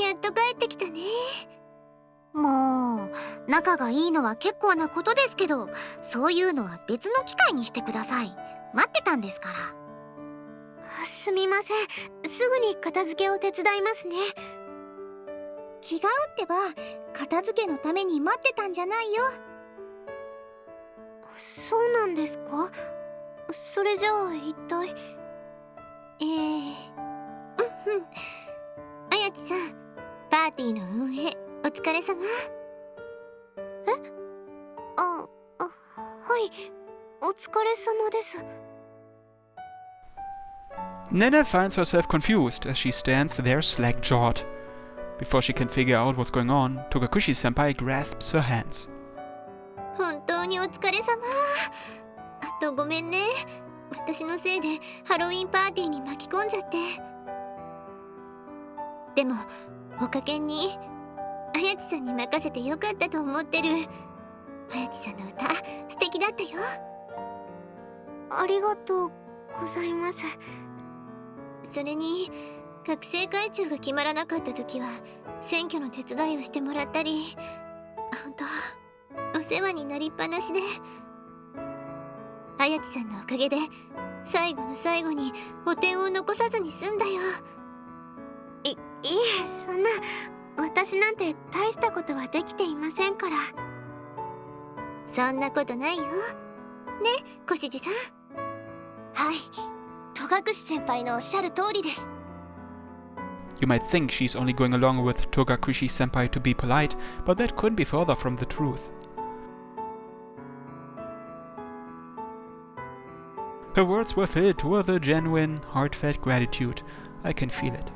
やっと帰ってきたね。もう仲がいいのは結構なことですけど、そういうのは別の機会にしてください。待ってたんですから。すみません、すぐに片付けを手伝いますね。違うってば、片付けのために待ってたんじゃないよ。そうなんですか？それじゃあ一体あやちさん、パーティーの運営お疲れ様。はい、お疲れ様です。Nene finds herself confused as she stands there slack-jawed. Before she can figure out what's going on, Togakushi-senpai grasps her hands. 本当にお疲れ様。あとごめんね。私のせいでハロウィンパーティーに巻き込んじゃって。でもおかげにあやちさんに任せてよかったと思ってる。あやちさんの歌素敵だったよ。ありがとうございます。それに学生会長が決まらなかった時は選挙の手伝いをしてもらったり、本当お世話になりっぱなしで、あやちさんのおかげで最後の最後に汚点を残さずに済んだよ。いえ、そんな、私なんて大したことはできていませんから。そんなことないよね、小獅子さん。はい、戸隠先輩のおっしゃる通りです。You might think she's only going along with Togakushi-senpai to be polite, but that couldn't be further from the truth. Her words were filled with a genuine, heartfelt gratitude. I can feel it.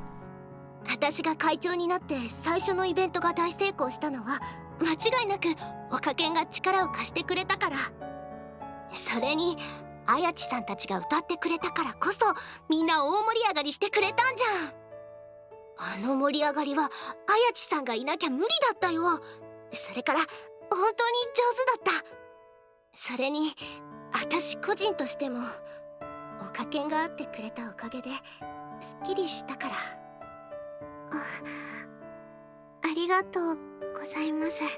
私が会長になって最初のイベントが大成功したのは間違いなくおかけんが力を貸してくれたから。それにあやちさんたちが歌ってくれたからこそみんな大盛り上がりしてくれたんじゃん。あの盛り上がりはあやちさんがいなきゃ無理だったよ。それから本当に上手だった。それに私個人としてもおかけんがあってくれたおかげですっきりしたから。ありがとうございます。そう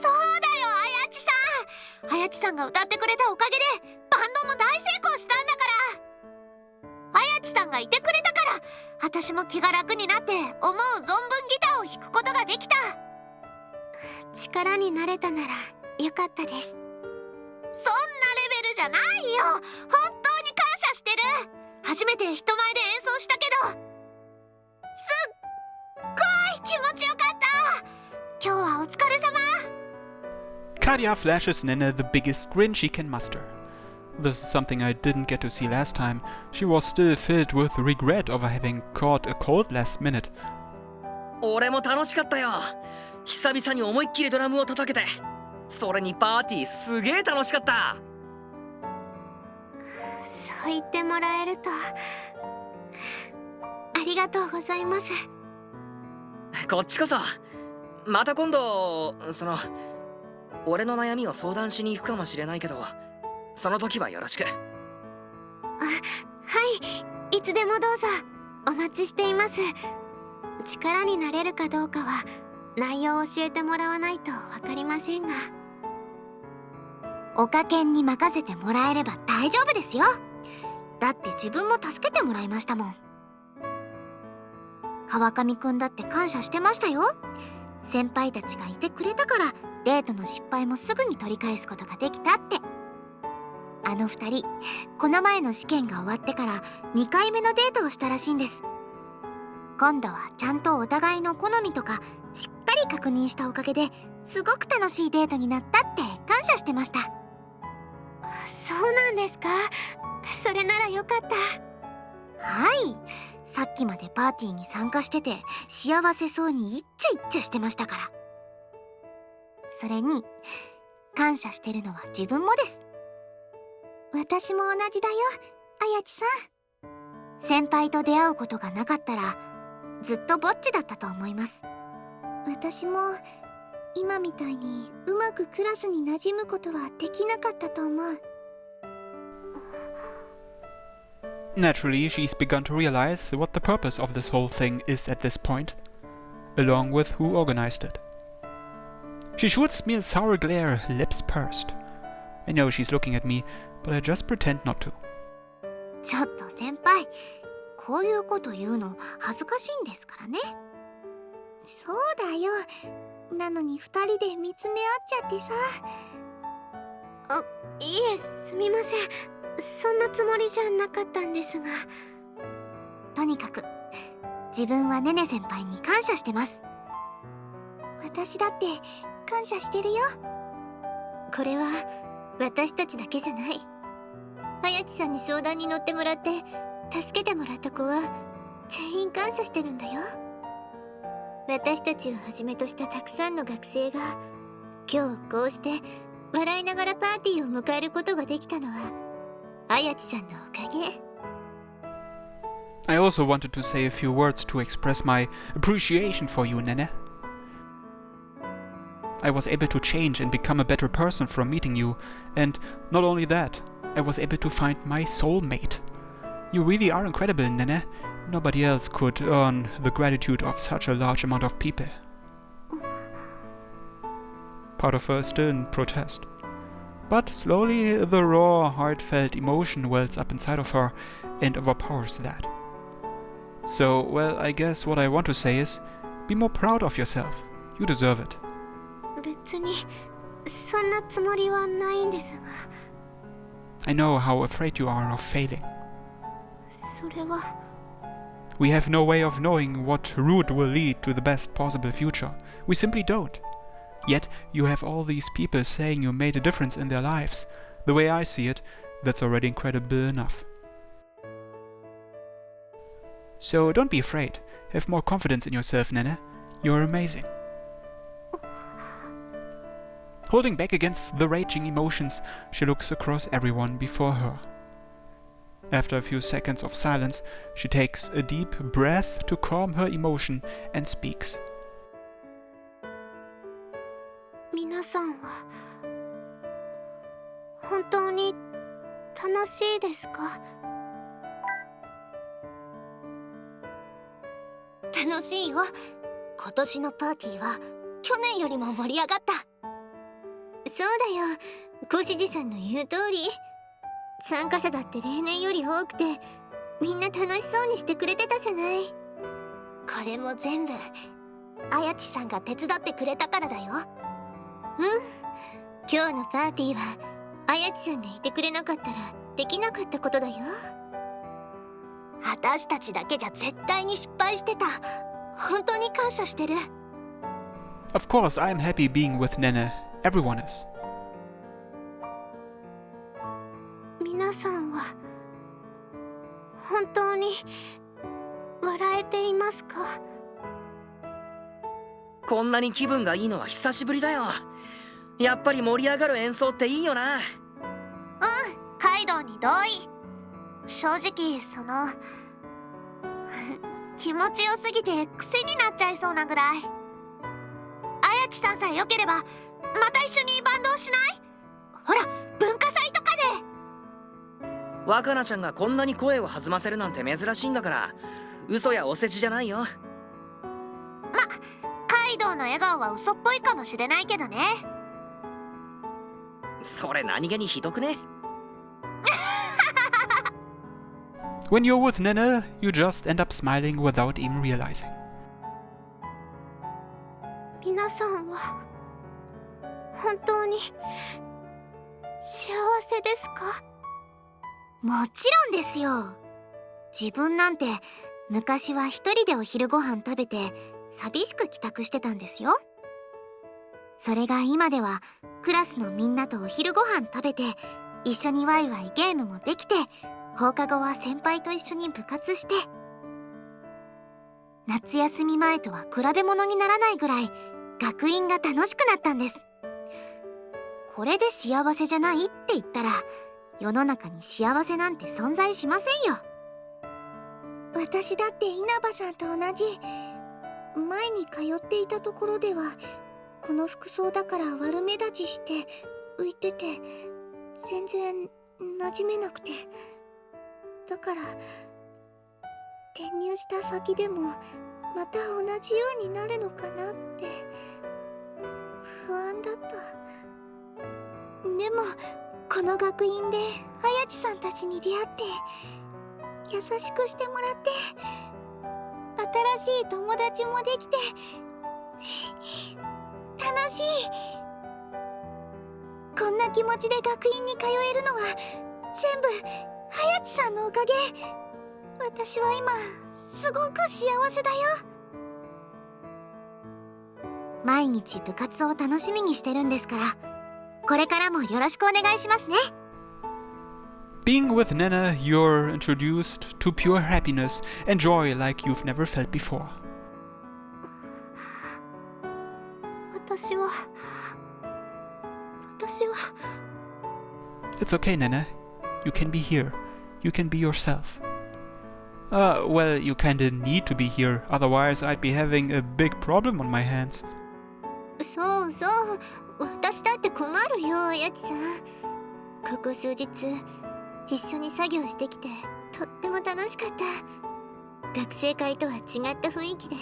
だよ、あやちさん。あやちさんが歌ってくれたおかげでバンドも大成功したんだから。あやちさんがいてくれたから私も気が楽になって思う存分ギターを弾くことができた。力になれたならよかったです。そんなレベルじゃないよ。本当に感謝してる。初めて人前で演奏したけどすっごい気持ちよかった。今日はお疲れ様。Kadia flashes Nene the biggest grin she can muster. This is something I didn't get to see last time. She was still filled with regret over having caught a cold last minute. 俺も楽しかったよ。久々に思いっきりドラムを叩けて、それにパーティーすげえ楽しかった。そう言ってもらえるとありがとうございます。こっちこそまた今度俺の悩みを相談しに行くかもしれないけど、その時はよろしく。はい、いつでもどうぞ。お待ちしています。力になれるかどうかは内容を教えてもらわないとわかりませんが、おかけんに任せてもらえれば大丈夫ですよ。だって自分も助けてもらいましたもん。川上くんだって感謝してましたよ。先輩たちがいてくれたからデートの失敗もすぐに取り返すことができたって。あの二人、この前の試験が終わってから2回目のデートをしたらしいんです。今度はちゃんとお互いの好みとかしっかり確認したおかげですごく楽しいデートになったって感謝してました。そうなんですか。それならよかった。はい、さっきまでパーティーに参加してて幸せそうにイッチャイッチャしてましたから。それに感謝してるのは自分もです。私も同じだよ、あやちさん。先輩と出会うことがなかったらずっとぼっちだったと思います。私も今みたいにうまくクラスに馴染むことはできなかったと思う。Naturally, she's begun to realize what the purpose of this whole thing is at this point. along with who organized it. She shoots me a sour glare, lips pursed. I know she's looking at me, but I just pretend not to. ちょっと先輩、こういうこと言うの恥ずかしいんですからね。そうだよ。なのに二人で見つめ合っちゃってさ。いえ、すみません。そんなつもりじゃなかったんですが。とにかく自分はネネ先輩に感謝してます。私だって感謝してるよ。これは私たちだけじゃない。綾地さんに相談に乗ってもらって助けてもらった子は全員感謝してるんだよ。私たちをはじめとしたたくさんの学生が今日こうして笑いながらパーティーを迎えることができたのは綾地さんのおかげ。I also wanted to say a few words to express my appreciation for you, Nene. I was able to change and become a better person from meeting you, and not only that, I was able to find my soulmate. You really are incredible, Nene. Nobody else could earn the gratitude of such a large amount of people. Part of her is still in protest. But slowly the raw, heartfelt emotion wells up inside of her and overpowers that. So, well, I guess what I want to say is, be more proud of yourself. You deserve it. 別にそんなつもりはないんですが。I know how afraid you are of failing. それは。We have no way of knowing what route will lead to the best possible future. We simply don't. Yet, you have all these people saying you made a difference in their lives. The way I see it, that's already incredible enough. So don't be afraid. Have more confidence in yourself, Nene. You're amazing. Holding back against the raging emotions, she looks across everyone before her. After a few seconds of silence, she takes a deep breath to calm her emotion and speaks. 皆さんは本当に楽しいですか？楽しいよ。今年のパーティーは去年よりも盛り上がった。そうだよ。小獅子さんの言う通り。参加者だって例年より多くてみんな楽しそうにしてくれてたじゃない。これも全部綾地さんが手伝ってくれたからだよ。今日のパーティーは綾地さんでいてくれなかったらできなかったことだよ。私たちだけじゃ絶対に失敗してた。本当に感謝してる。Of course, I'm happy being with Nene. Everyone is. 皆さんは本当に笑えていますか？こんなに気分がいいのは久しぶりだよ。やっぱり盛り上がる演奏っていいよな。カイドウに同意。正直気持ちよすぎて癖になっちゃいそうなぐらい。綾地さんさえよければまた一緒にバンドをしない？ほら、文化祭とかで。若菜ちゃんがこんなに声を弾ませるなんて珍しいんだから、嘘やお世辞じゃないよ。カイドウの笑顔は嘘っぽいかもしれないけどね。それ何気にひどくね？ When you're with Nene, you just end up smiling without even realizing. 皆さんは本当に幸せですか？もちろんですよ。自分なんて昔は一人でお昼ご飯食べて寂しく帰宅してたんですよ。それが今ではクラスのみんなとお昼ご飯食べて一緒にワイワイゲームもできて、放課後は先輩と一緒に部活して、夏休み前とは比べ物にならないぐらい学院が楽しくなったんです。これで幸せじゃないって言ったら世の中に幸せなんて存在しませんよ。私だって稲葉さんと同じ。前に通っていたところではこの服装だから悪目立ちして浮いてて全然馴染めなくて、だから転入した先でもまた同じようになるのかなって不安だった。でもこの学院で綾地さんたちに出会って優しくしてもらって新しい友達もできて楽しい。こんな気持ちで学院に通えるのは全部綾地さんのおかげ。私は今すごく幸せだよ。毎日部活を楽しみにしてるんですから、これからもよろしくお願いしますね。Being with Nene, you're introduced to pure happiness and joy like you've never felt before. 私は It's okay, Nene. You can be here. You can be yourself. Well, you kinda need to be here, otherwise I'd be having a big problem on my hands. そうそう、私だって困るよ、綾地さん。ここ数日一緒に作業してきてとっても楽しかった。学生会とは違った雰囲気で、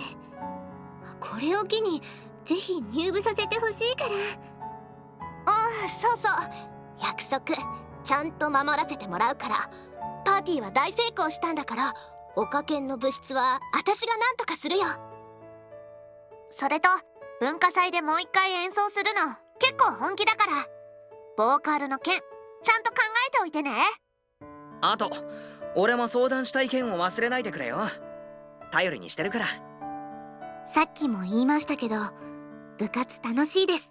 これを機にぜひ入部させてほしいから。そうそう、約束ちゃんと守らせてもらうから。パーティーは大成功したんだから、おかけんの部室は私がなんとかするよ。それと文化祭でもう一回演奏するの結構本気だから、ボーカルの件ちゃんと考えておいてね。あと俺も相談したい件を忘れないでくれよ。頼りにしてるから。さっきも言いましたけど、部活楽しいです。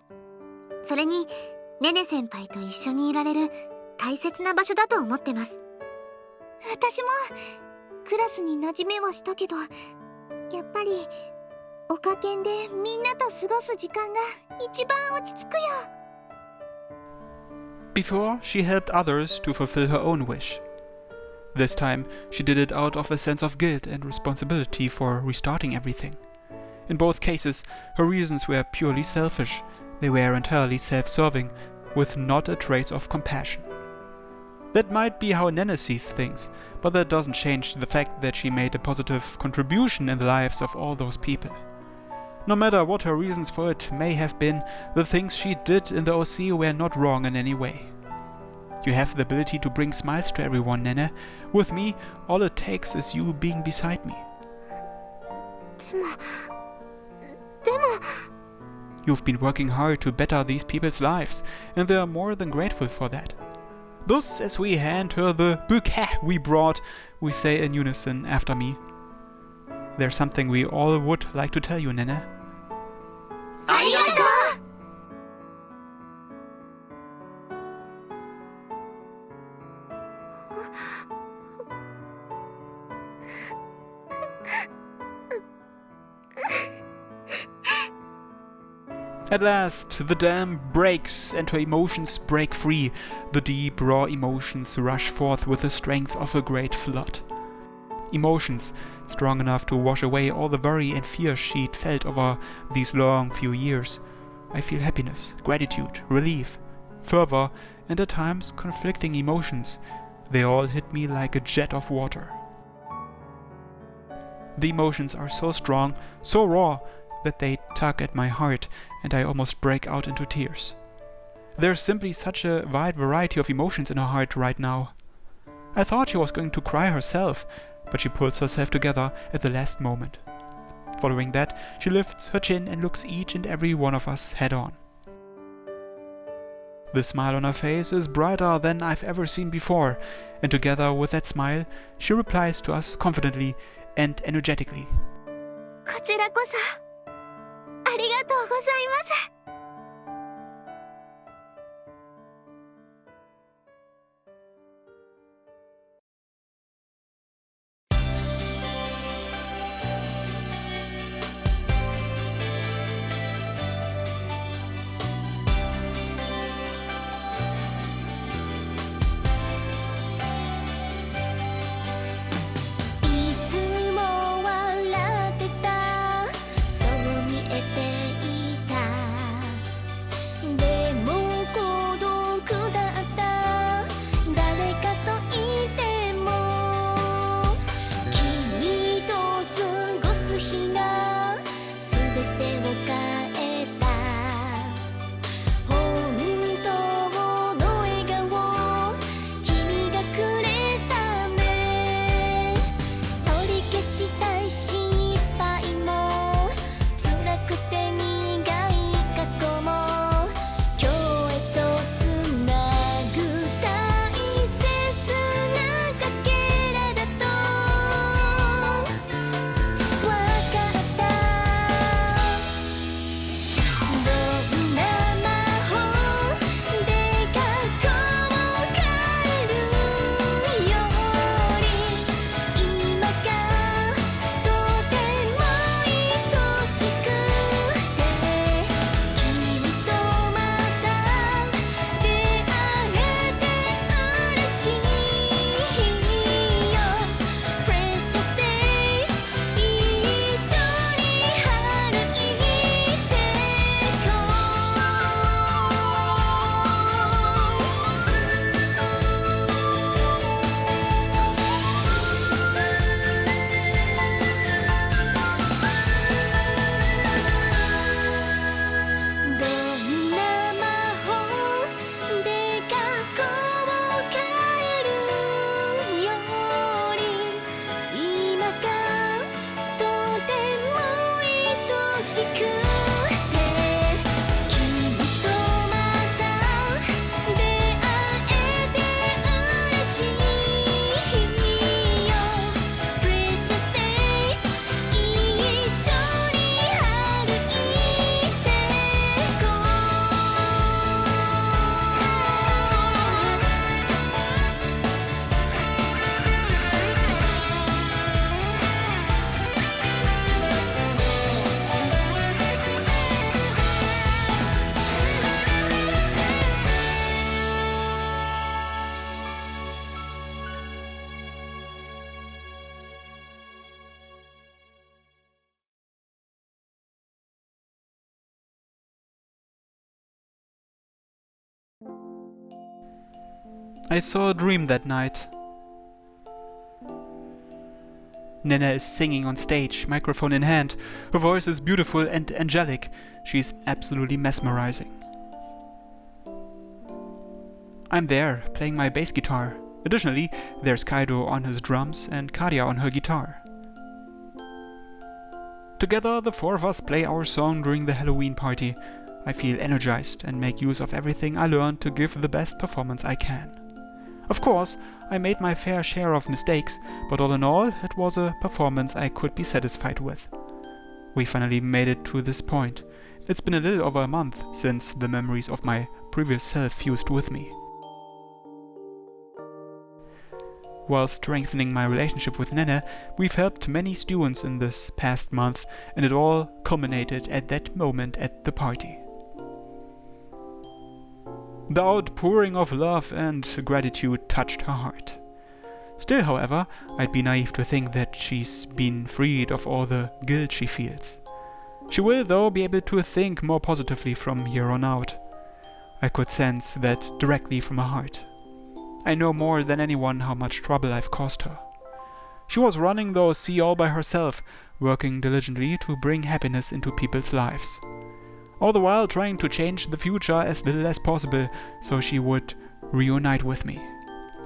それにネネ先輩と一緒にいられる大切な場所だと思ってます。私もクラスに馴染めはしたけど、やっぱりおかけんでみんなと過ごす時間が一番落ち着くよ。 Before, she helped others to fulfill her own wish. This time, she did it out of a sense of guilt and responsibility for restarting everything. In both cases, her reasons were purely selfish. They were entirely self-serving, with not a trace of compassion. That might be how Nene sees things, but that doesn't change the fact that she made a positive contribution in the lives of all those people. No matter what her reasons for it may have been, the things she did in the OC were not wrong in any way. You have the ability to bring smiles to everyone, Nene. With me, all it takes is you being beside me. でも You've been working hard to better these people's lives, and they are more than grateful for that. Thus, as we hand her the bouquet we brought, we say in unison after me. There's something we all would like to tell you, Nene. ありがとう。At last, the dam breaks and her emotions break free. The deep, raw emotions rush forth with the strength of a great flood. Emotions strong enough to wash away all the worry and fear she'd felt over these long few years. I feel happiness, gratitude, relief, fervor, and at times conflicting emotions. They all hit me like a jet of water. The emotions are so strong, so raw, that they tug at my heart and I almost break out into tears. There's simply such a wide variety of emotions in her heart right now. I thought she was going to cry herself, but she pulls herself together at the last moment. Following that, she lifts her chin and looks each and every one of us head on. The smile on her face is brighter than I've ever seen before, and together with that smile, she replies to us confidently and energetically. こちらこそありがとうございます。いつも笑ってた、そう見えていた。I saw a dream that night. Nene is singing on stage, microphone in hand. Her voice is beautiful and angelic. She's absolutely mesmerizing. I'm there, playing my bass guitar. Additionally, there's Kaido on his drums and Kadia on her guitar. Together, the four of us play our song during the Halloween party. I feel energized and make use of everything I learned to give the best performance I can. Of course, I made my fair share of mistakes, but all in all, it was a performance I could be satisfied with. We finally made it to this point. It's been a little over a month since the memories of my previous self fused with me. While strengthening my relationship with Nene, we've helped many students in this past month, and it all culminated at that moment at the party. The outpouring of love and gratitude touched her heart. Still, however, I'd be naive to think that she's been freed of all the guilt she feels. She will, though, be able to think more positively from here on out. I could sense that directly from her heart. I know more than anyone how much trouble I've caused her. She was running the OC all by herself, working diligently to bring happiness into people's lives. All the while trying to change the future as little as possible so she would reunite with me.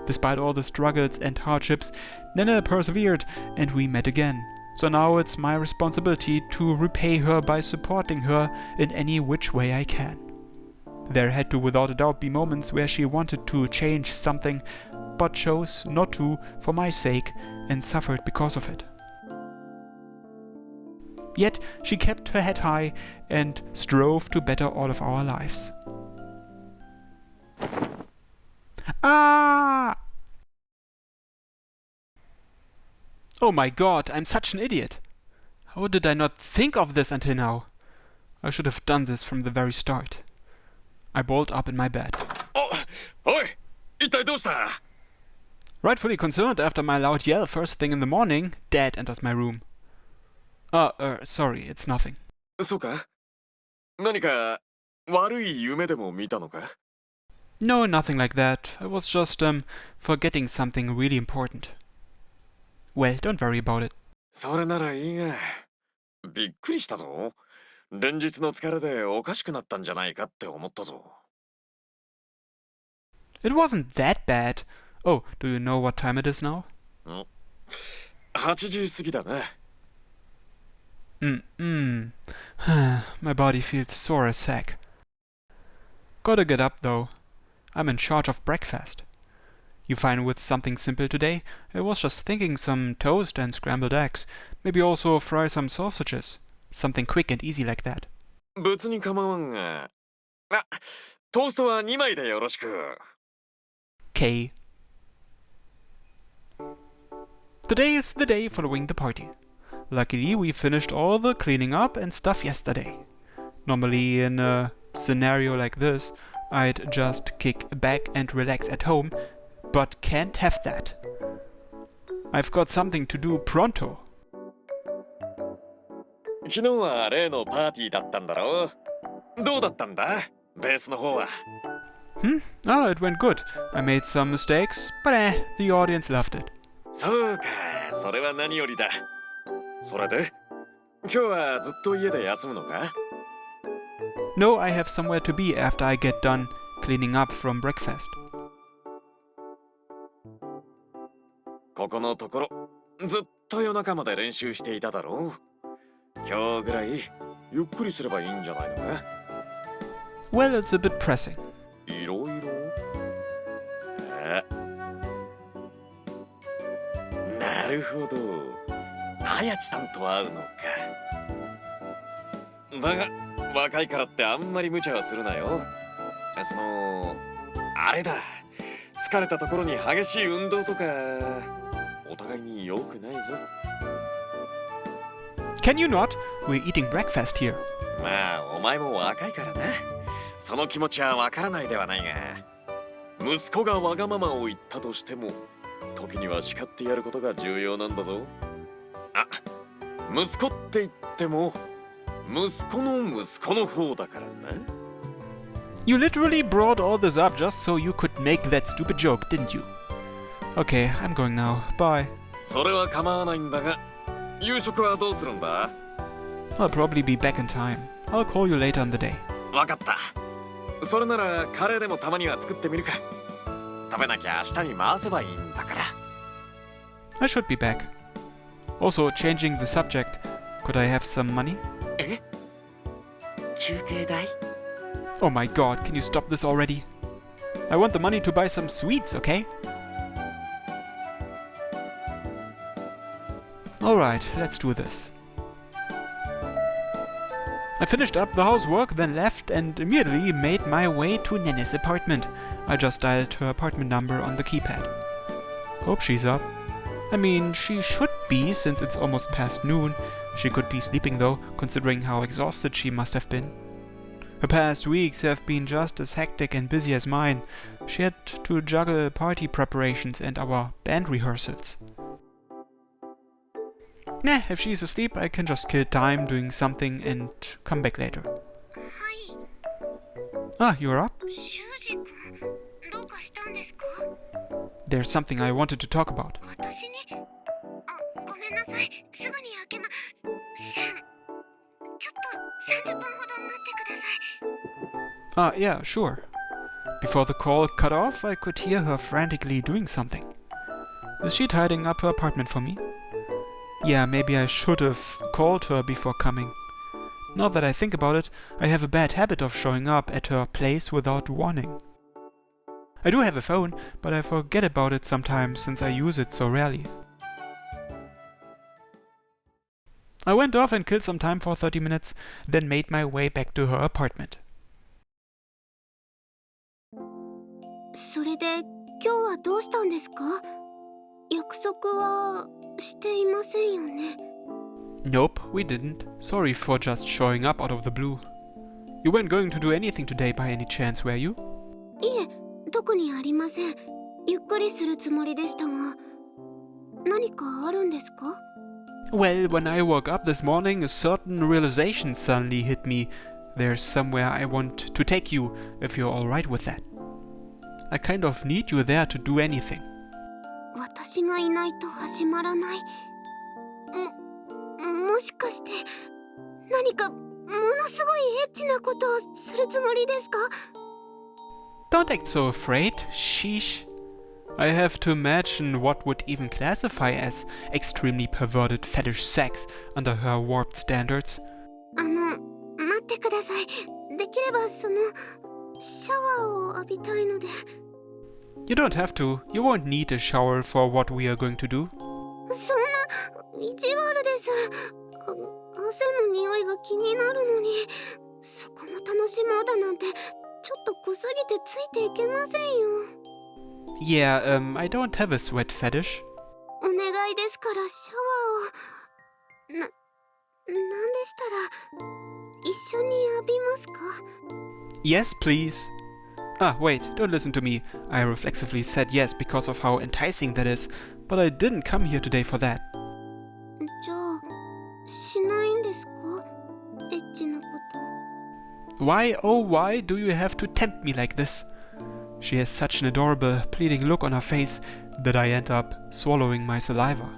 Despite all the struggles and hardships, Nene persevered and we met again. So now it's my responsibility to repay her by supporting her in any which way I can. There had to without a doubt be moments where she wanted to change something, but chose not to for my sake and suffered because of it. Yet she kept her head high and strove to better all of our lives. Ah! Oh my god, I'm such an idiot! How did I not think of this until now? I should have done this from the very start. I balled up in my bed. Rightfully concerned after my loud yell first thing in the morning, Dad enters my room. Sorry, it's nothing. そうか？何か悪い夢でも見たのか？ No, nothing like that. I was just, forgetting something really important. Well, don't worry about it. それならいいが、びっくりしたぞ。連日の疲れでおかしくなったんじゃないかって思ったぞ。It wasn't that bad. Oh, do you know what time it is now? 8時過ぎだな。My body feels sore as heck. Gotta get up though. I'm in charge of breakfast. You fine with something simple today? I was just thinking some toast and scrambled eggs. Maybe also fry some sausages. Something quick and easy like that. 別に構わんが。トーストは2枚でよろしく。K. Today is the day following the party. Luckily, we finished all the cleaning up and stuff yesterday. Normally, in a scenario like this, I'd just kick back and relax at home, but can't have that. I've got something to do pronto. 昨日は例のパーティーだったんだろう。どうだったんだ？ベースの方は。Oh, it went good. I made some mistakes, but the audience loved it. そうか、それは何よりだ。それで、今日はずっと家で休むのか？ No, I have somewhere to be after I get done cleaning up from breakfast. ここのところ、ずっと夜中まで練習していただろう。今日ぐらいゆっくりすればいいんじゃないのか？ Well, it's a bit pressing. いろいろ？なるほど。綾地さんと会うのか。だが、若いからってあんまり無茶はするなよ。あれだ。疲れたところに激しい運動とか、お互いに良くないぞ。Can you not? We're eating breakfast here. まあ、お前も若いからな。その気持ちはわからないではないが、息子がわがままを言ったとしても、時には叱ってやることが重要なんだぞ。息子って言っても息子の息子の方だからな。You literally brought all this up just so you could make that stupid joke, didn't you? Okay, I'm going now. Bye. それは構わないんだが、夕食はどうするんだ？ I'll probably be back in time. I'll call you later in the day. わかった。それならカレーでもたまには作ってみるか。食べなきゃ明日に回せばいいんだから。I should be back. Also, changing the subject, could I have some money? え？休憩代？ Oh my god, can you stop this already? I want the money to buy some sweets, okay? Alright, let's do this. I finished up the housework, then left and immediately made my way to Nene's apartment. I just dialed her apartment number on the keypad. Hope she's up. I mean, she should be, since it's almost past noon. She could be sleeping though, considering how exhausted she must have been. Her past weeks have been just as hectic and busy as mine. She had to juggle party preparations and our band rehearsals. Nah, if she's asleep, I can just kill time doing something and come back later. はい。 Ah, you're up? 修二君、どうかしたんですか？ There's something I wanted to talk about. 私に？あ、ごめんなさい。すぐに開けません。ちょっと30分ほど待ってください。 Ah, yeah, sure. Before the call cut off, I could hear her frantically doing something. Is she tidying up her apartment for me? Yeah, maybe I should have called her before coming. Now that I think about it, I have a bad habit of showing up at her place without warning. I do have a phone, but I forget about it sometimes since I use it so rarely. I went off and killed some time for 30 minutes, then made my way back to her apartment. それで今日はどうしたんですか？約束はしていませんよね。 Nope, we didn't. Sorry for just showing up out of the blue. You weren't going to do anything today by any chance, were you? いえ、特にありません。ゆっくりするつもりでしたが、何かあるんですか？ Well, when I woke up this morning, a certain realization suddenly hit me. There's somewhere I want to take you, if you're alright with that. I kind of need you there to do anything. 私がいないと始まらない。もしかして何かものすごいエッチなことをするつもりですか？ Don't act so afraid, sheesh. I have to imagine what would even classify as extremely perverted fetish sex under her warped standards. 待ってください。できればシャワーを浴びたいので。 You don't have to. You won't need a shower for what we are going to do. そんな意地悪です。汗の匂いが気になるのに、そこも楽しもうだなんてちょっと濃すぎてついていけませんよ。 Yeah, I don't have a sweat fetish. お願いですからシャワーをなんでしたら一緒に浴びますか？ Yes, please. Ah, wait, don't listen to me. I reflexively said yes because of how enticing that is, but I didn't come here today for that. じゃあしないんですか？エッチなこと。 Why, oh why do you have to tempt me like this? She has such an adorable, pleading look on her face that I end up swallowing my saliva.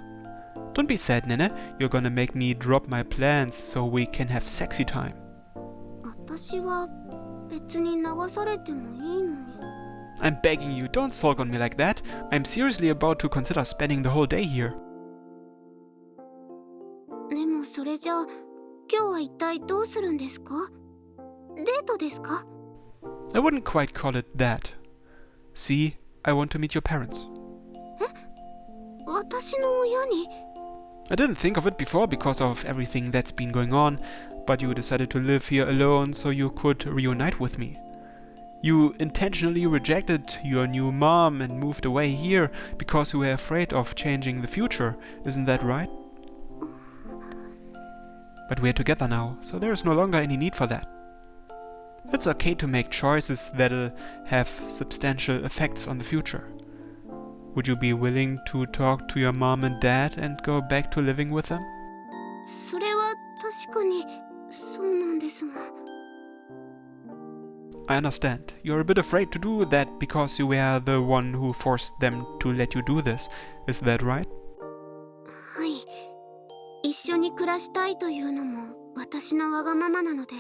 Don't be sad, Nene. You're gonna make me drop my plans so we can have sexy time. 私は別に流されてもいいのに。 I'm begging you, don't sulk on me like that. I'm seriously about to consider spending the whole day here. でもそれじゃあ今日は一体どうするんですか？デートですか？ I wouldn't quite call it that. See, I want to meet your parents. 私の親に？ I didn't think of it before because of everything that's been going on, but you decided to live here alone so you could reunite with me. You intentionally rejected your new mom and moved away here because you were afraid of changing the future, isn't that right? But we're together now, so there is no longer any need for that. It's okay to make choices that'll have substantial effects on the future. Would you be willing to talk to your mom and dad and go back to living with them? それは確かにそうなんですが。I understand. You're a bit afraid to do that because you were the one who forced them to let you do this. Is that right? はい。一緒に暮らしたいというのも私のわがままなので、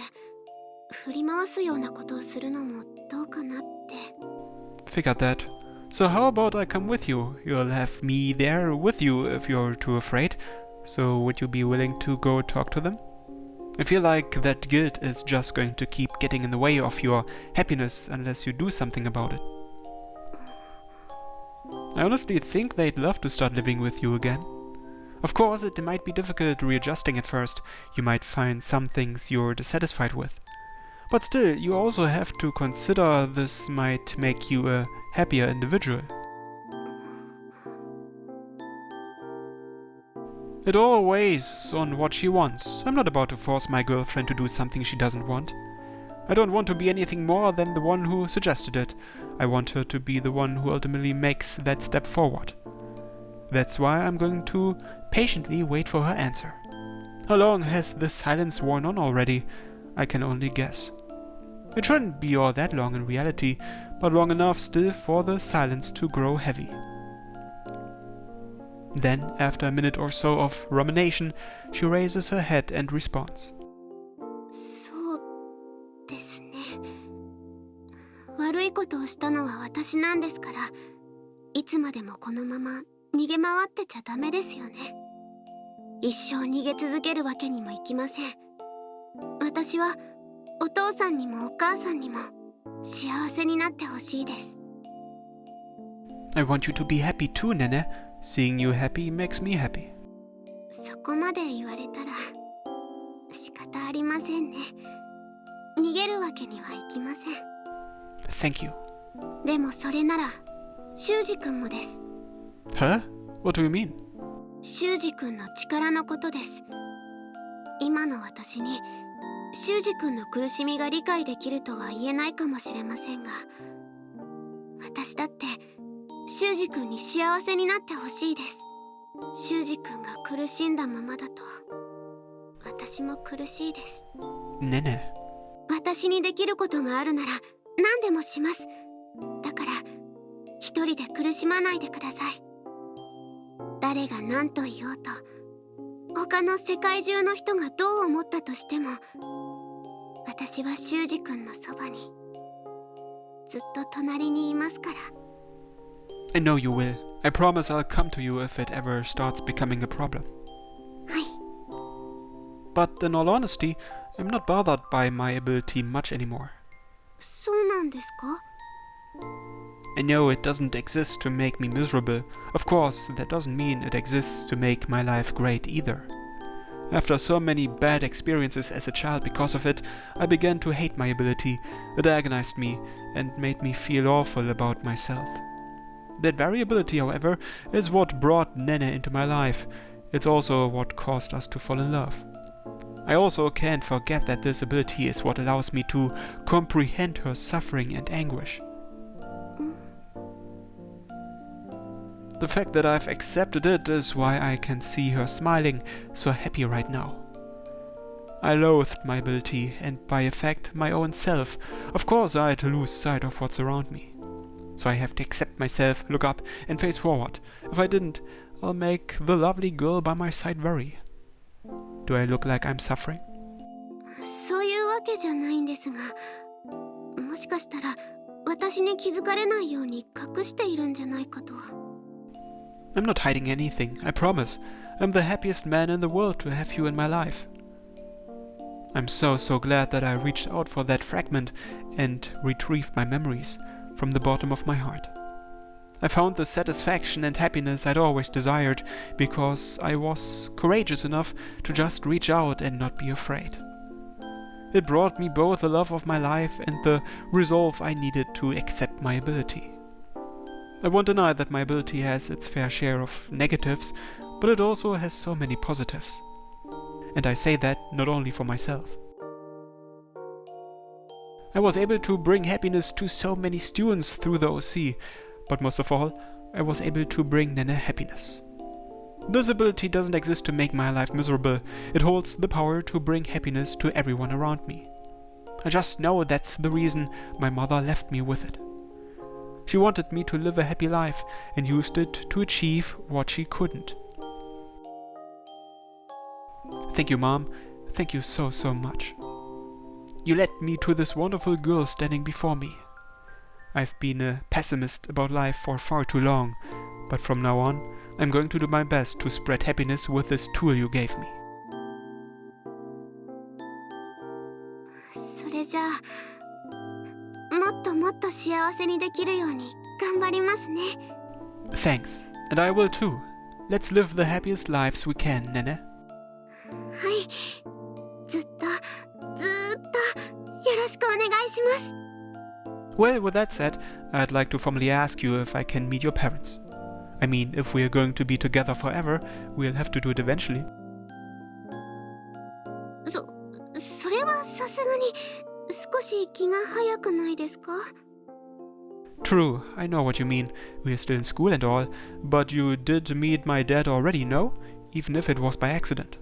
振り回すようなことをするのもどうかなって。Figured that. So how about I come with you? You'll have me there with you if you're too afraid. So would you be willing to go talk to them? I feel like that guilt is just going to keep getting in the way of your happiness unless you do something about it. I honestly think they'd love to start living with you again. Of course, it might be difficult readjusting at first. You might find some things you're dissatisfied with. But still, you also have to consider this might make you a happier individual. It all weighs on what she wants. I'm not about to force my girlfriend to do something she doesn't want. I don't want to be anything more than the one who suggested it. I want her to be the one who ultimately makes that step forward. That's why I'm going to patiently wait for her answer. How long has this silence worn on already? I can only guess. It shouldn't be all that long in reality, but long enough still for the silence to grow heavy. Then, after a minute or so of rumination, she raises her head and responds. そうですね。悪いことをしたのは私なんですから、いつまでもこのまま逃げ回ってちゃダメですよね。一生逃げ続けるわけにもいきません。私はお父さんにもお母さんにも幸せになってほしいです。I want you to be happy too, Nene. Seeing you happy makes me happy. そこまで言われたら仕方ありませんね。逃げるわけにはいきません。Thank you. でもそれなら修二君もです。Huh? What do you mean? 修二君の力のことです。今の私に修二君の苦しみが理解できるとは言えないかもしれませんが、私だって修二君に幸せになってほしいです。修二君が苦しんだままだと私も苦しいです。Nene. 私にできることがあるなら何でもします。だから一人で苦しまないでください。誰が何と言おうと、他の世界中の人がどう思ったとしても、私は修二君のそばにずっと隣にいますから。I know you will. I promise I'll come to you if it ever starts becoming a problem. はい。 But in all honesty, I'm not bothered by my ability much anymore. そうなんですか？ I know it doesn't exist to make me miserable. Of course, that doesn't mean it exists to make my life great either. After so many bad experiences as a child because of it, I began to hate my ability. It agonized me and made me feel awful about myself. That very ability, however, is what brought Nene into my life. It's also what caused us to fall in love. I also can't forget that this ability is what allows me to comprehend her suffering and anguish. The fact that I've accepted it is why I can see her smiling, so happy right now. I loathed my ability and by effect my own self. Of course I'd lose sight of what's around me. So I have to accept myself, look up and face forward. If I didn't, I'll make the lovely girl by my side worry. Do I look like I'm suffering? そういうわけじゃないんですが、もしかしたら私に気づかれないように隠しているんじゃないかと。I'm not hiding anything, I promise. I'm the happiest man in the world to have you in my life. I'm so glad that I reached out for that fragment and retrieved my memories from the bottom of my heart. I found the satisfaction and happiness I'd always desired because I was courageous enough to just reach out and not be afraid. It brought me both the love of my life and the resolve I needed to accept my ability. I won't deny that my ability has its fair share of negatives, but it also has so many positives. And I say that not only for myself. I was able to bring happiness to so many students through the OC, but most of all, I was able to bring Nene happiness. This ability doesn't exist to make my life miserable. It holds the power to bring happiness to everyone around me. I just know that's the reason my mother left me with it. She wanted me to live a happy life and used it to achieve what she couldn't. Thank you, Mom. Thank you so, so much. You led me to this wonderful girl standing before me. I've been a pessimist about life for far too long, but from now on, I'm going to do my best to spread happiness with this tool you gave me. それじゃあ、もっともっと幸せにできるように頑張りますね。 Thanks, and I will too. Let's live the happiest lives we can, Nene. はい、ずっとよろしくお願いします。 Well, with that said, I'd like to formally ask you if I can meet your parents. I mean, if we're going to be together forever, we'll have to do it eventually. それはさすがに少し気が早くないですか？ True, I know what you mean. We're still in school and all, but you did meet my dad already, no? Even if it was by accident.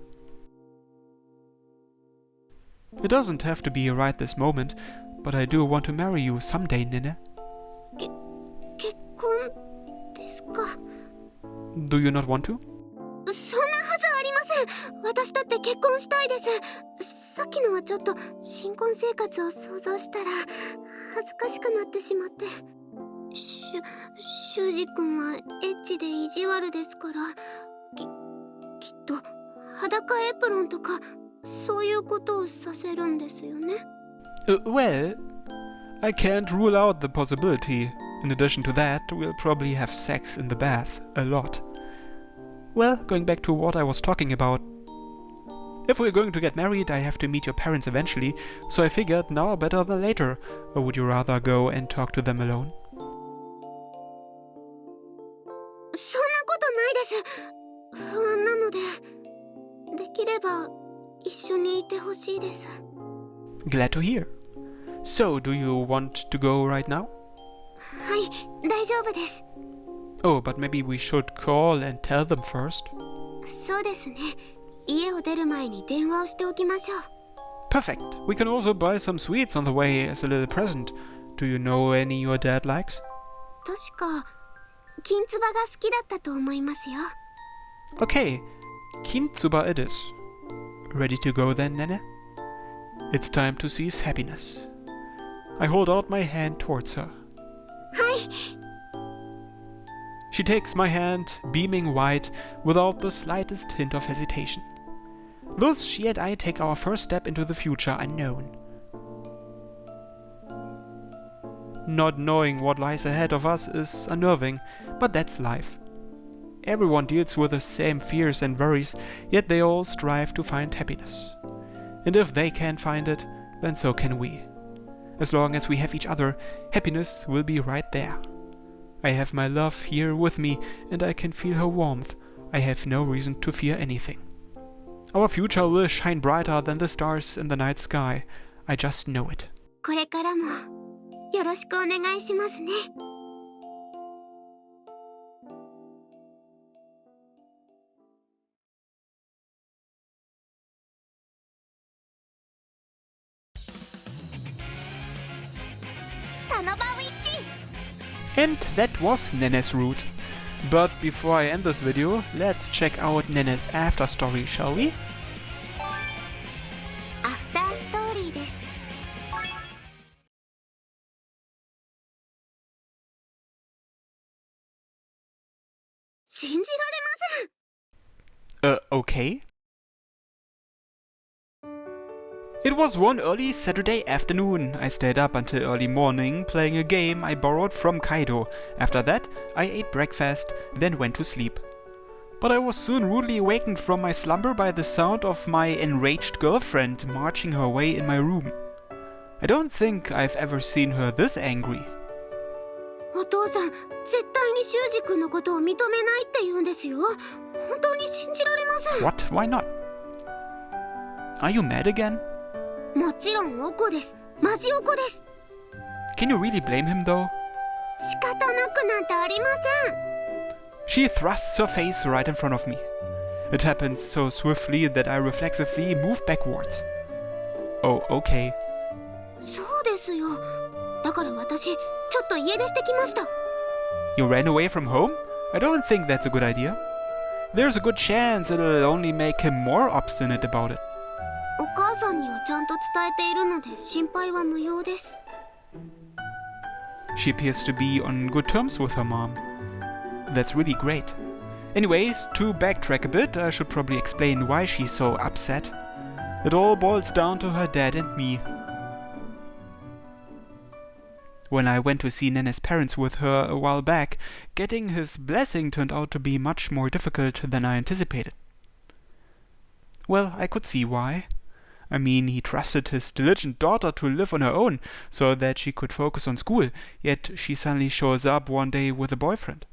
It doesn't have to be right this moment, but I do want to marry you someday, Nene. 結婚ですか？ Do you not want to? そんなはずありません。私だって結婚したいです。さっきのはちょっと新婚生活を想像したら恥ずかしくなってしまって。修二君はエッチで意地悪ですから、きっと裸エプロンとかそういうことをさせるんですよね。Well, I can't rule out the possibility. In addition to that, we'll probably have sex in the bath a lot. Well, going back to what I was talking about. If we're going to get married, I have to meet your parents eventually, so I figured now better than later. Or would you rather go and talk to them alone? そんなことないです。不安なので、できれば一緒にいてほしいです。 Glad to hear. So, do you want to go right now? はい、大丈夫です。 Oh, but maybe we should call and tell them first. そうですね。家を出る前に電話をしておきましょう。 Perfect. We can also buy some sweets on the way as a little present. Do you know any your dad likes? 確か金つばが好きだったと思いますよ。 Okay, Kintsuba it is. Ready to go then, Nene? It's time to seize happiness. I hold out my hand towards her. はい。 She takes my hand, beaming white, without the slightest hint of hesitation. Thus she and I take our first step into the future unknown. Not knowing what lies ahead of us is unnerving, but that's life. Everyone deals with the same fears and worries, yet they all strive to find happiness. And if they can find it, then so can we. As long as we have each other, happiness will be right there. I have my love here with me, and I can feel her warmth. I have no reason to fear anything. Our future will shine brighter than the stars in the night sky. I just know it. これからもよろしくお願いしますね。サノバウィッチ。 And that was Nene's route. But before I end this video, let's check out Nene's after story, shall we? アフターストーリーです。信じられません。 Okay. It was one early Saturday afternoon. I stayed up until early morning playing a game I borrowed from Kaido. After that, I ate breakfast, then went to sleep. But I was soon rudely awakened from my slumber by the sound of my enraged girlfriend marching her way in my room. I don't think I've ever seen her this angry. お父さん、絶対に修二君のことを認めないって言うんですよ。本当に信じられません。 What? Why not? Are you mad again? もちろんおこです。マジおこです。 Can you really blame him though? 仕方なくなんてありません。 She thrusts her face right in front of me. It happens so swiftly that I reflexively move backwards. Oh, okay. そうですよ。だから私ちょっと家出してきました。 You ran away from home? I don't think that's a good idea. There's a good chance it'll only make him more obstinate about it. お母さんにはちゃんと伝えているので心配は無用です。 She appears to be on good terms with her mom. That's really great. Anyways, to backtrack a bit, I should probably explain why she's so upset. It all boils down to her dad and me. When I went to see Nene's parents with her a while back, getting his blessing turned out to be much more difficult than I anticipated. Well, I could see why. I mean, he trusted his diligent daughter to live on her own so that she could focus on school, yet she suddenly shows up one day with a boyfriend.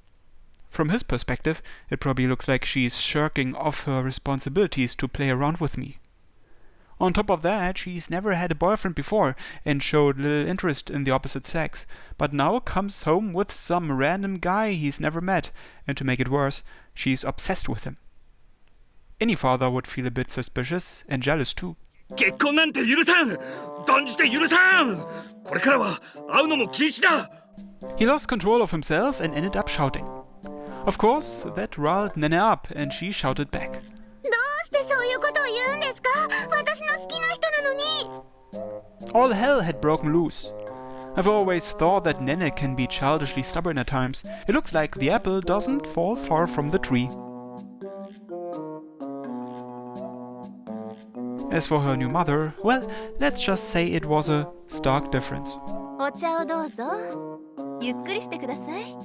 From his perspective, it probably looks like she's shirking off her responsibilities to play around with me. On top of that, she's never had a boyfriend before and showed little interest in the opposite sex, but now comes home with some random guy he's never met, and to make it worse, she's obsessed with him. Any father would feel a bit suspicious and jealous too. 結婚なんて許さん。断じて許さん。これからは会うのも禁止だ。 He lost control of himself and ended up shouting. Of course, that riled Nene up and she shouted back. どうしてそういうことを言うんですか？私の好きな人なのに。 All hell had broken loose. I've always thought that Nene can be childishly stubborn at times. It looks like the apple doesn't fall far from the tree. As for her new mother, well, let's just say it was a stark difference. お茶をどうぞ。ゆっくりしてください。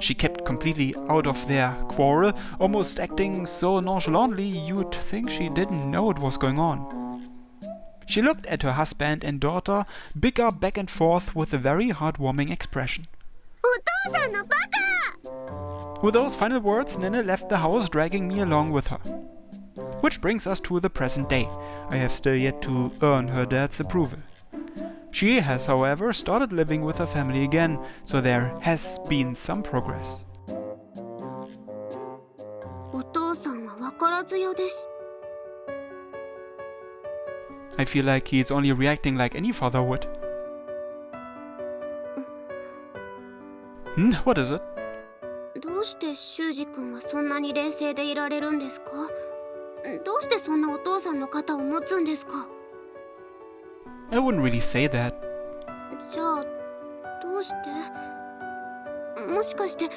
She kept completely out of their quarrel, almost acting so nonchalantly you'd think she didn't know what was going on. She looked at her husband and daughter, bicker back and forth with a very heartwarming expression. お父さんのバカ！ With those final words, Nene left the house, dragging me along with her. Which brings us to the present day. I have still yet to earn her dad's approval. She has, however, started living with her family again, so there has been some progress. お父さんは分からず屋です。 I feel like he's only reacting like any father would. What is it? どうして修二君はそんなに冷静でいられるんですか？どうしてそんなお父さんの肩を持つんですか？ I wouldn't really say that. じゃあどうして？もしかして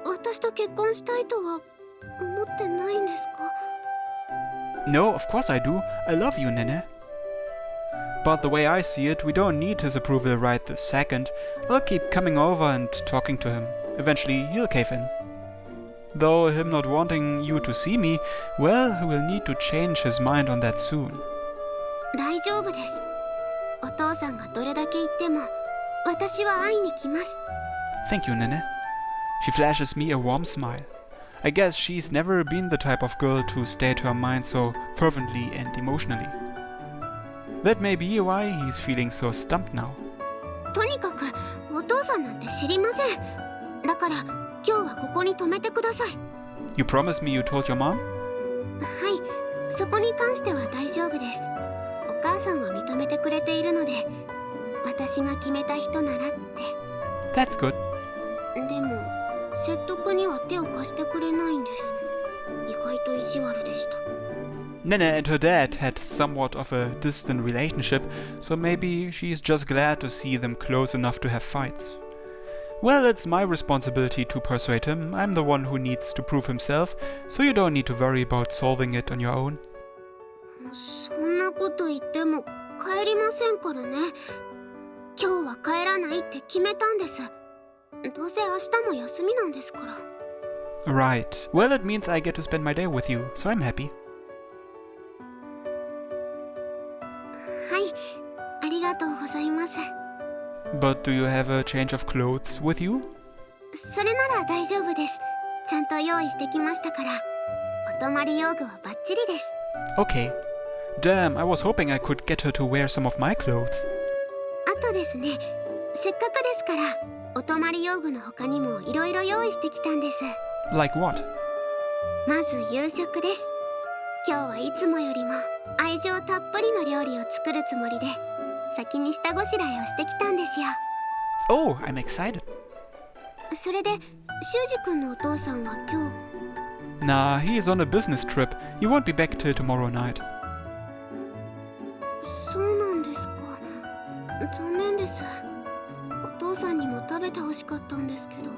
私と結婚したいとは思ってないんですか？ No, of course I do. I love you, Nene. But the way I see it, we don't need his approval right this second. I'll keep coming over and talking to him. Eventually, he'll cave in. Though him not wanting you to see me, well, we'll need to change his mind on that soon. 大丈夫です。お父さんがどれだけ言っても私は会いに来ます。 Thank you, Nene. She flashes me a warm smile. I guess she's never been the type of girl to state her mind so fervently and emotionally. That may be why he's feeling so stumped now. とにかくお父さんなんて知りません。だから今日はここに泊めてください。 You promised me you told your mom? はい、そこに関しては大丈夫です。お母さんは認めてくれているので、私が決めた人ならって。 That's good. でも説得には手を貸してくれないんです。意外と意地悪でした。 Nene and her dad had somewhat of a distant relationship, so maybe she's just glad to see them close enough to have fights. Well, it's my responsibility to persuade him. I'm the one who needs to prove himself, so you don't need to worry about solving it on your own. そんなこと言っても帰りませんからね。今日は帰らないって決めたんです。どうせ明日も休みなんですから。 Right. Well, it means I get to spend my day with you, so I'm happy. はい、ありがとうございます。 But do you have a change of clothes with you? それなら大丈夫です。ちゃんと用意してきましたから。お泊まり用具はバッチリです。 Okay. Damn, I was hoping I could get her to wear some of my clothes. あとですね、せっかくですからお泊まり用具の他にもいろいろ用意してきたんです。 Like what? まず夕食です。今日はいつもよりも愛情たっぷりの料理を作るつもりで、先に下ごしらえをしてきたんですよ。 Oh, I'm excited. それで修二君のお父さんは今日 Nah, he is on a business trip. He won't be back till tomorrow night. そうなんですか。残念です。お父さんにも食べてほしかったんですけど。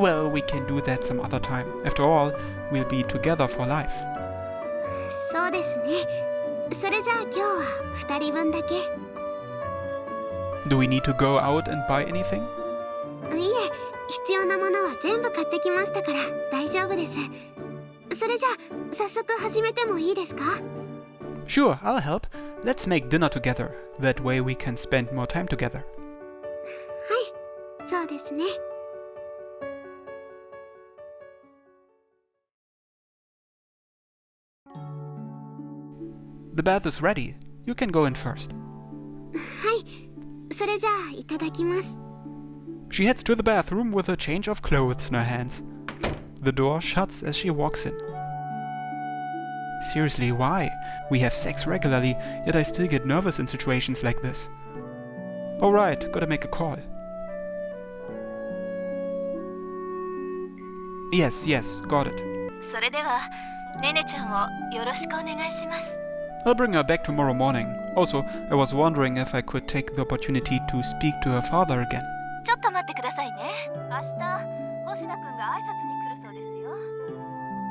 Well, we can do that some other time. After all, we'll be together for life. そうですね。それじゃあ今日は2人分だけ。 Do we need to go out and buy anything? いえ、必要なものは全部買ってきましたから大丈夫です。それじゃあ早速始めてもいいですか？ Sure, I'll help. Let's make dinner together. That way we can spend more time together. はい、そうですね。 The bath is ready. You can go in first. はい、それじゃあいただきます。 She heads to the bathroom with a change of clothes in her hands. The door shuts as she walks in. Seriously, why? We have sex regularly, yet I still get nervous in situations like this. Alright, gotta make a call. Yes, got it. それではネネちゃんをよろしくお願いします。 I'll bring her back tomorrow morning. Also, I was wondering if I could take the opportunity to speak to her father again. ちょっと待ってくださいね。明日星田くんが挨拶に来るそうですよ。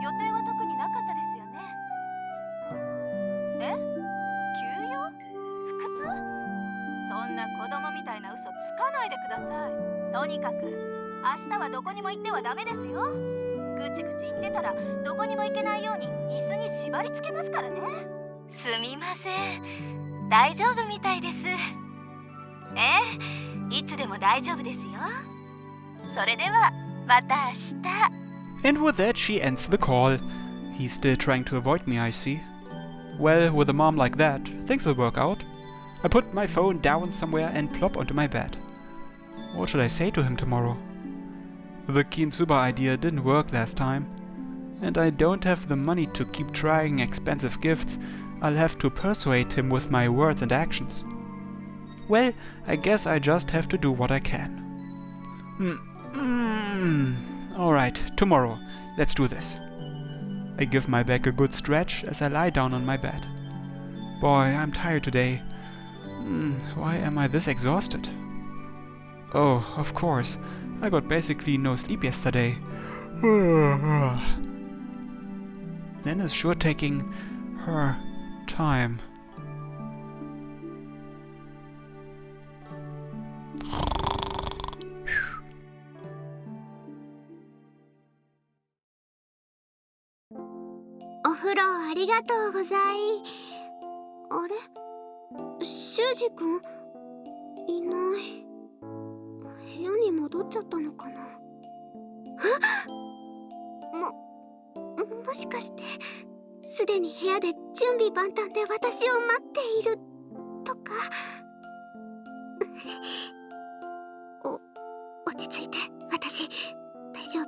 予定は特になかったですよね。え？休養？腹痛？そんな子供みたいな嘘つかないでください。とにかく明日はどこにも行ってはダメですよ。ぐちぐち言ってたらどこにも行けないように椅子に縛り付けますからね。すみません。大丈夫みたいです。いつでも大丈夫ですよ。それではまた明日。 And with that, she ends the call. He's still trying to avoid me, I see. Well, with a mom like that, things will work out. I put my phone down somewhere and plop onto my bed. What should I say to him tomorrow? The Kintsuba idea didn't work last time. And I don't have the money to keep trying expensive gifts. I'll have to persuade him with my words and actions. Well, I guess I just have to do what I can. Alright, tomorrow. Let's do this. I give my back a good stretch as I lie down on my bed. Boy, I'm tired today. Why am I this exhausted? Oh, of course. I got basically no sleep yesterday. Nene's sure taking her time.お風呂ありがとうござい。あれ、修二君いない。部屋に戻っちゃったのかな。もしかしてすでに部屋で準備万端で私を待っているとか。落ち着いて。私大丈夫。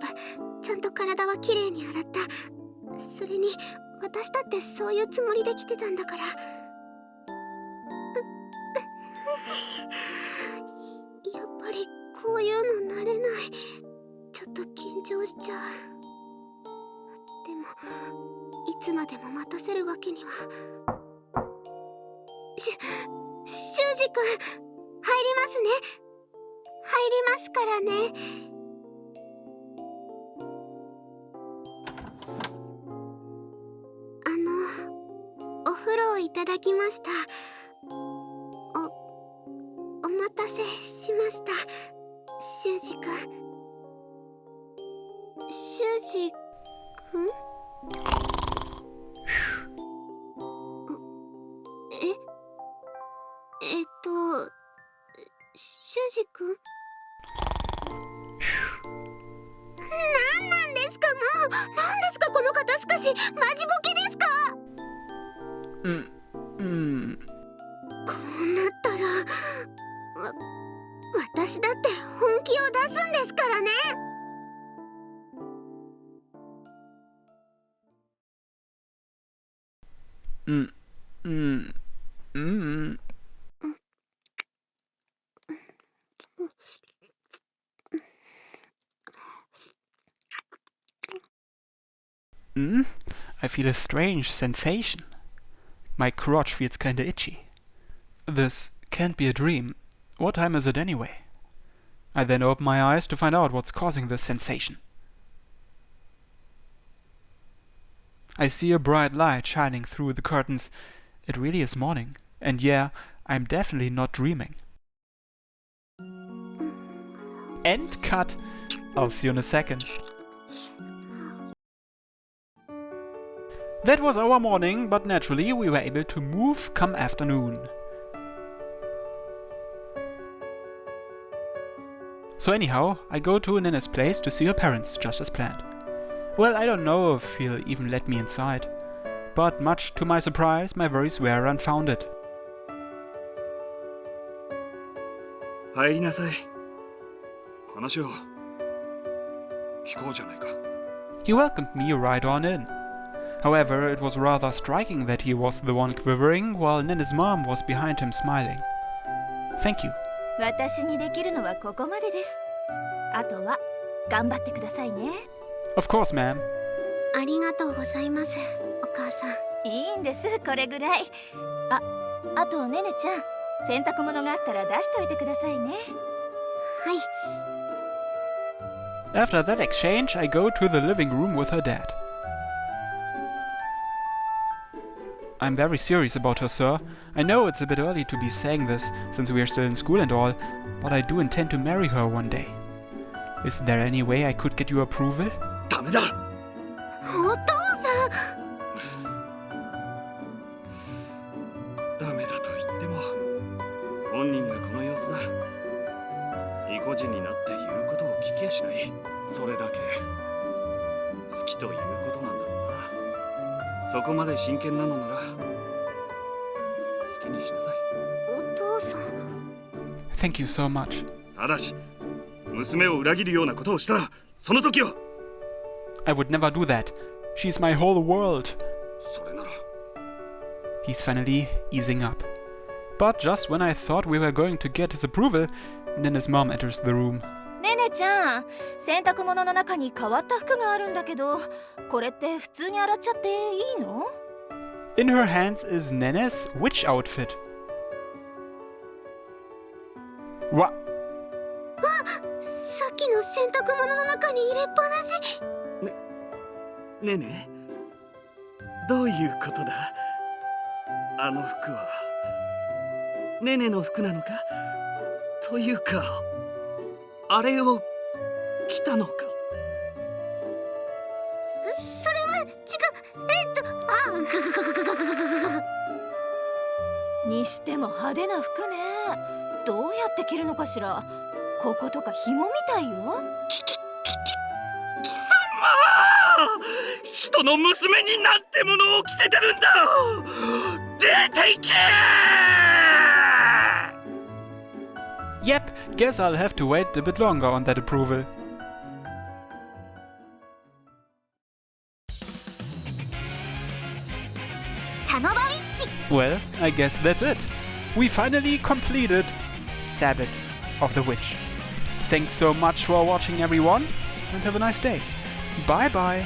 ちゃんと体はきれいに洗った。それに私だってそういうつもりで来てたんだから。やっぱりこういうの慣れない。ちょっと緊張しちゃう。でもいつまでも待たせるわけには。修二君、入りますね。入りますからね。お風呂をいただきました。お待たせしました、修二君。修二君？修二君？なんなんですか、もう。なんですかこの肩透かし。マジボケですか？こうなったら私だって本気を出すんですからね。I feel a strange sensation. My crotch feels kinda itchy. This can't be a dream. What time is it anyway? I then open my eyes to find out what's causing this sensation. I see a bright light shining through the curtains. It really is morning. And yeah, I'm definitely not dreaming. End cut. I'll see you in a second. That was our morning, but naturally we were able to move come afternoon. So anyhow, I go to Nene's place to see her parents, just as planned. Well, I don't know if he'll even let me inside. But much to my surprise, my worries were unfounded. 入りなさい。話を聞こうじゃないか。 He welcomed me right on in. However, it was rather striking that he was the one quivering, while Nene's mom was behind him smiling. Thank you. 私にできるのはここまでです。あとは頑張ってくださいね。 Of course, ma'am. ありがとうございます、お母さん。いいんです、これぐらい。あとねねちゃん、洗濯物があったら出しといてくださいね。はい。 After that exchange, I go to the living room with her dad. I'm very serious about her, sir. I know it's a bit early to be saying this, since we are still in school and all, but I do intend to marry her one day. Is there any way I could get your approval? ダメだ。お父さん。ダメだと言っても本人がこの様子だ。意固地になって言うことを聞きやしない。それだけ好きということなんだろうな。そこまで真剣なのなら好きにしなさい。お父さん。 Thank you so much. ただし娘を裏切るようなことをしたらその時は。 I would never do that. She's my whole world. それなら。 He's finally easing up. But just when I thought we were going to get his approval, Nene's mom enters the room. ねねちゃん、洗濯物の中に変わった服があるんだけど、これって普通に洗っちゃっていいの？ In her hands is Nene's witch outfit. わ、さっきの洗濯物の中に入れっぱなし。ねえねえ、どういうことだ？あの服はねねの服なのか？というかあれを着たのか？それは違う。にしても派手な服ね。どうやって着るのかしら。こことか紐みたいよ。貴様！人の娘になんてものを着せてるんだ！出て行け！ Yep, guess I'll have to wait a bit longer on that approval. Well, I guess that's it. We finally completed Sabbat of the Witch. Thanks so much for watching, everyone, and have a nice day. Bye bye.